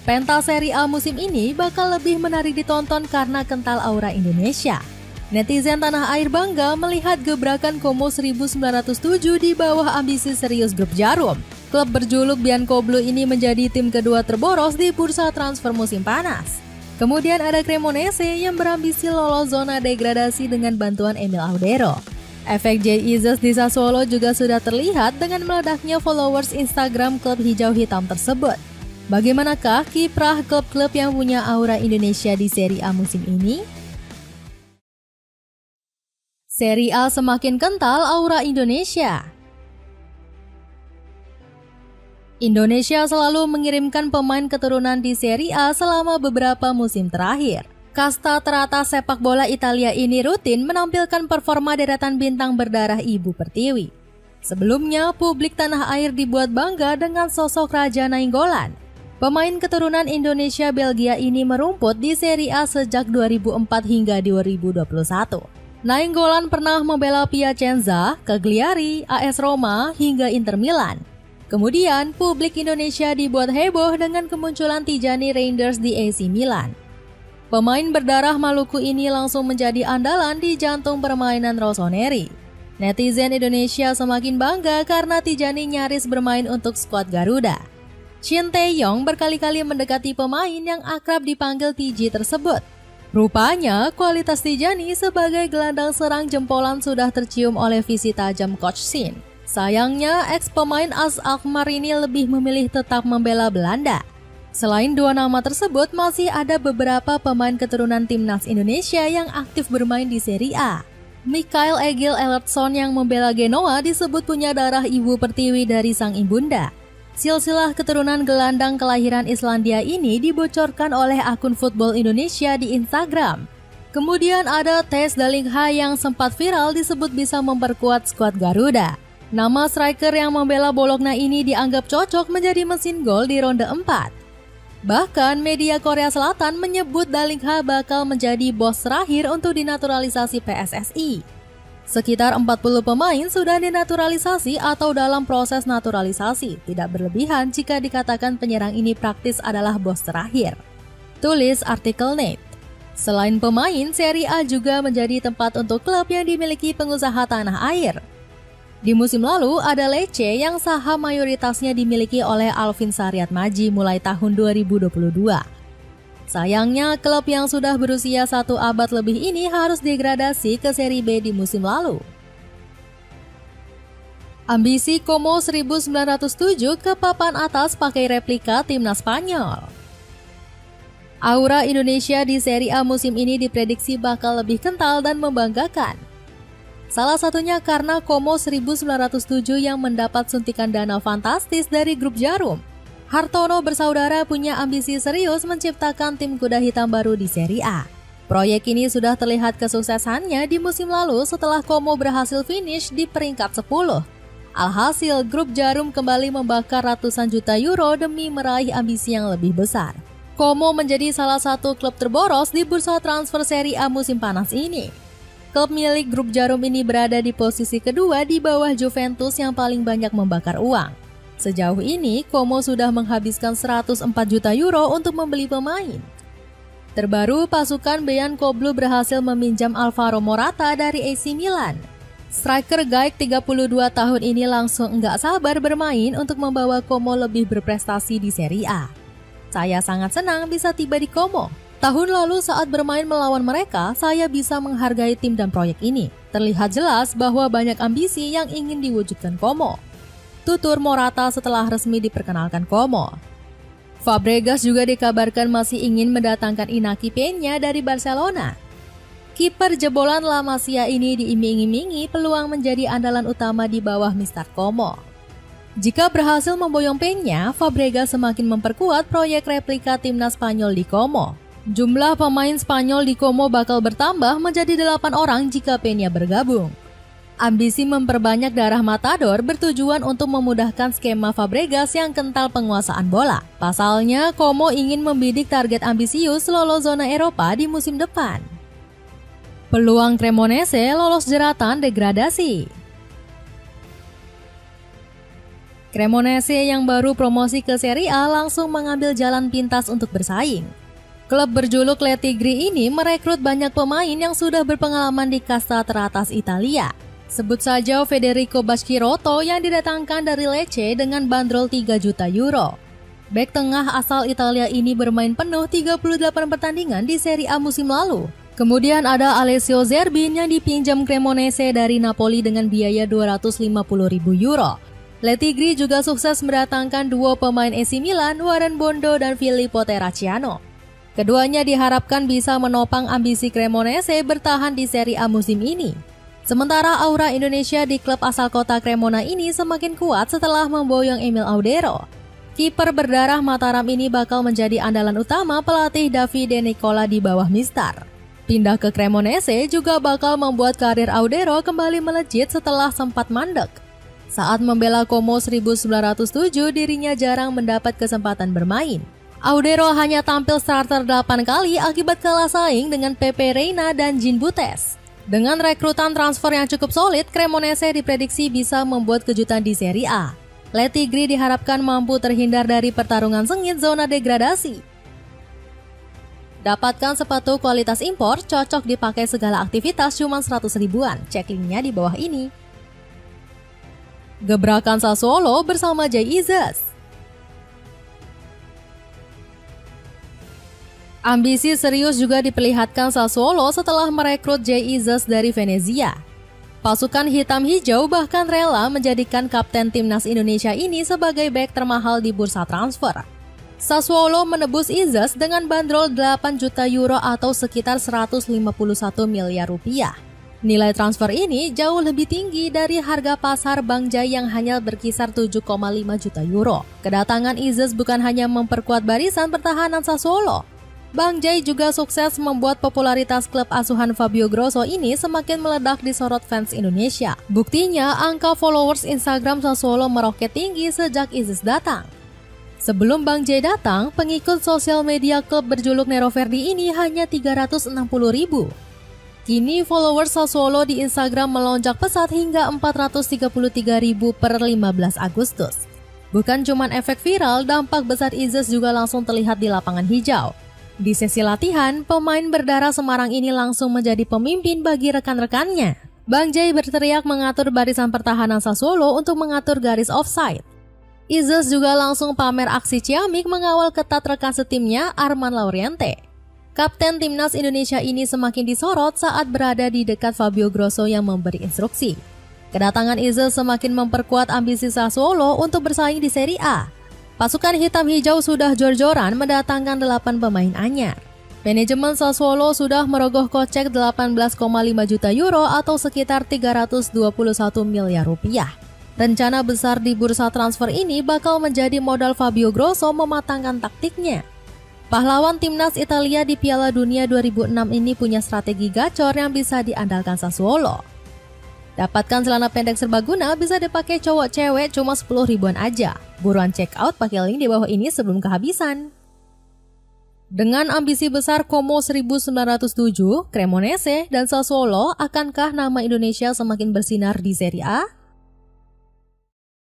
Pentas Serie A musim ini bakal lebih menarik ditonton karena kental aura Indonesia. Netizen tanah air bangga melihat gebrakan Como 1907 di bawah ambisi serius grup Djarum. Klub berjuluk Biancoblu ini menjadi tim kedua terboros di bursa transfer musim panas. Kemudian ada Cremonese yang berambisi lolos zona degradasi dengan bantuan Emil Audero. Efek Jay Izzes di Sassuolo juga sudah terlihat dengan meledaknya followers Instagram klub hijau hitam tersebut. Bagaimanakah kiprah klub-klub yang punya aura Indonesia di Serie A musim ini? Serie A semakin kental aura Indonesia. Indonesia selalu mengirimkan pemain keturunan di Serie A selama beberapa musim terakhir. Kasta teratas sepak bola Italia ini rutin menampilkan performa deretan bintang berdarah Ibu Pertiwi. Sebelumnya, publik tanah air dibuat bangga dengan sosok Raja Nainggolan. Pemain keturunan Indonesia Belgia ini merumput di Serie A sejak 2004 hingga 2021. Nainggolan pernah membela Piacenza, Cagliari, AS Roma, hingga Inter Milan. Kemudian, publik Indonesia dibuat heboh dengan kemunculan Tijani Reinders di AC Milan. Pemain berdarah Maluku ini langsung menjadi andalan di jantung permainan Rossoneri. Netizen Indonesia semakin bangga karena Tijani nyaris bermain untuk skuad Garuda. Shin Tae-yong berkali-kali mendekati pemain yang akrab dipanggil Tiji tersebut. Rupanya, kualitas Tijani sebagai gelandang serang jempolan sudah tercium oleh visi tajam Coach Shin. Sayangnya, ex-pemain AS Alkmaar ini lebih memilih tetap membela Belanda. Selain dua nama tersebut, masih ada beberapa pemain keturunan timnas Indonesia yang aktif bermain di Serie A. Mikael Egil Ellertsson yang membela Genoa disebut punya darah Ibu Pertiwi dari sang ibunda. Silsilah keturunan gelandang kelahiran Islandia ini dibocorkan oleh akun Football Indonesia di Instagram. Kemudian ada Thijs Dallinga yang sempat viral disebut bisa memperkuat skuad Garuda. Nama striker yang membela Bologna ini dianggap cocok menjadi mesin gol di ronde 4. Bahkan media Korea Selatan menyebut Dallinga bakal menjadi bos terakhir untuk dinaturalisasi PSSI. Sekitar 40 pemain sudah dinaturalisasi atau dalam proses naturalisasi, tidak berlebihan jika dikatakan penyerang ini praktis adalah bos terakhir. Tulis artikel Net. Selain pemain, Serie A juga menjadi tempat untuk klub yang dimiliki pengusaha tanah air. Di musim lalu ada Lecce yang saham mayoritasnya dimiliki oleh Alvin Saryat Maji mulai tahun 2022. Sayangnya, klub yang sudah berusia 1 abad lebih ini harus degradasi ke Serie B di musim lalu. Ambisi Como 1907 ke papan atas pakai replika timnas Spanyol. Aura Indonesia di Serie A musim ini diprediksi bakal lebih kental dan membanggakan. Salah satunya karena Como 1907 yang mendapat suntikan dana fantastis dari grup Djarum. Hartono bersaudara punya ambisi serius menciptakan tim kuda hitam baru di Serie A. Proyek ini sudah terlihat kesuksesannya di musim lalu setelah Como berhasil finish di peringkat 10. Alhasil, grup Djarum kembali membakar ratusan juta euro demi meraih ambisi yang lebih besar. Como menjadi salah satu klub terboros di bursa transfer Serie A musim panas ini. Klub milik grup Djarum ini berada di posisi kedua di bawah Juventus yang paling banyak membakar uang. Sejauh ini, Como sudah menghabiskan 104 juta euro untuk membeli pemain. Terbaru, pasukan Biancoblu berhasil meminjam Alvaro Morata dari AC Milan. Striker Gaik 32 tahun ini langsung enggak sabar bermain untuk membawa Como lebih berprestasi di Serie A. Saya sangat senang bisa tiba di Como. Tahun lalu saat bermain melawan mereka, saya bisa menghargai tim dan proyek ini. Terlihat jelas bahwa banyak ambisi yang ingin diwujudkan Como. Tutur Morata setelah resmi diperkenalkan Como. Fabregas juga dikabarkan masih ingin mendatangkan Inaki Peña dari Barcelona. Kiper jebolan La Masia ini diiming-imingi peluang menjadi andalan utama di bawah Mister Como. Jika berhasil memboyong Peña, Fabregas semakin memperkuat proyek replika timnas Spanyol di Como. Jumlah pemain Spanyol di Como bakal bertambah menjadi 8 orang jika Peña bergabung. Ambisi memperbanyak darah matador bertujuan untuk memudahkan skema Fabregas yang kental penguasaan bola. Pasalnya, Como ingin membidik target ambisius lolos zona Eropa di musim depan. Peluang Cremonese lolos jeratan degradasi. Cremonese yang baru promosi ke Serie A langsung mengambil jalan pintas untuk bersaing. Klub berjuluk Le Tigre ini merekrut banyak pemain yang sudah berpengalaman di kasta teratas Italia. Sebut saja Federico Baschirotto yang didatangkan dari Lecce dengan bandrol 3 juta euro. Bek tengah asal Italia ini bermain penuh 38 pertandingan di Serie A musim lalu. Kemudian ada Alessio Zerbin yang dipinjam Cremonese dari Napoli dengan biaya 250.000 euro. Le Tigre juga sukses mendatangkan dua pemain AC Milan, Warren Bondo dan Filippo Terracciano. Keduanya diharapkan bisa menopang ambisi Cremonese bertahan di Serie A musim ini. Sementara aura Indonesia di klub asal kota Cremona ini semakin kuat setelah memboyong Emil Audero. Kiper berdarah Mataram ini bakal menjadi andalan utama pelatih Davide Nicola di bawah Mistar. Pindah ke Cremonese juga bakal membuat karir Audero kembali melejit setelah sempat mandek. Saat membela Como 1907, dirinya jarang mendapat kesempatan bermain. Audero hanya tampil starter 8 kali akibat kalah saing dengan Pepe Reina dan Jean Butes. Dengan rekrutan transfer yang cukup solid, Cremonese diprediksi bisa membuat kejutan di Serie A. Le Tigre diharapkan mampu terhindar dari pertarungan sengit zona degradasi. Dapatkan sepatu kualitas impor, cocok dipakai segala aktivitas cuma 100 ribuan. Cek linknya di bawah ini. Gebrakan Sassuolo bersama Jay Izzes. Ambisi serius juga diperlihatkan Sassuolo setelah merekrut Jay Izzes dari Venezia. Pasukan hitam hijau bahkan rela menjadikan kapten timnas Indonesia ini sebagai bek termahal di bursa transfer. Sassuolo menebus Izzes dengan bandrol 8 juta euro atau sekitar 151 miliar rupiah. Nilai transfer ini jauh lebih tinggi dari harga pasar Bang Jai yang hanya berkisar 7,5 juta euro. Kedatangan Izzes bukan hanya memperkuat barisan pertahanan Sassuolo. Bang Jai juga sukses membuat popularitas klub asuhan Fabio Grosso ini semakin meledak di sorot fans Indonesia. Buktinya, angka followers Instagram Sassuolo meroket tinggi sejak Izzes datang. Sebelum Bang Jai datang, pengikut sosial media klub berjuluk Nero Verdi ini hanya 360.000. Kini followers Sassuolo di Instagram melonjak pesat hingga 433.000 per 15 Agustus. Bukan cuma efek viral, dampak besar Izzes juga langsung terlihat di lapangan hijau. Di sesi latihan, pemain berdarah Semarang ini langsung menjadi pemimpin bagi rekan-rekannya. Bang Jai berteriak mengatur barisan pertahanan Sassuolo untuk mengatur garis offside. Izzes juga langsung pamer aksi ciamik mengawal ketat rekan setimnya Arman Lauriente. Kapten timnas Indonesia ini semakin disorot saat berada di dekat Fabio Grosso yang memberi instruksi. Kedatangan Izzes semakin memperkuat ambisi Sassuolo untuk bersaing di Serie A. Pasukan hitam hijau sudah jor-joran mendatangkan 8 pemain anyar. Manajemen Sassuolo sudah merogoh kocek 18,5 juta euro atau sekitar 321 miliar rupiah. Rencana besar di bursa transfer ini bakal menjadi modal Fabio Grosso mematangkan taktiknya. Pahlawan timnas Italia di Piala Dunia 2006 ini punya strategi gacor yang bisa diandalkan Sassuolo. Dapatkan celana pendek serbaguna bisa dipakai cowok cewek cuma 10 ribuan aja. Buruan check out pakai link di bawah ini sebelum kehabisan. Dengan ambisi besar Como 1907, Cremonese, dan Sassuolo, akankah nama Indonesia semakin bersinar di Serie A?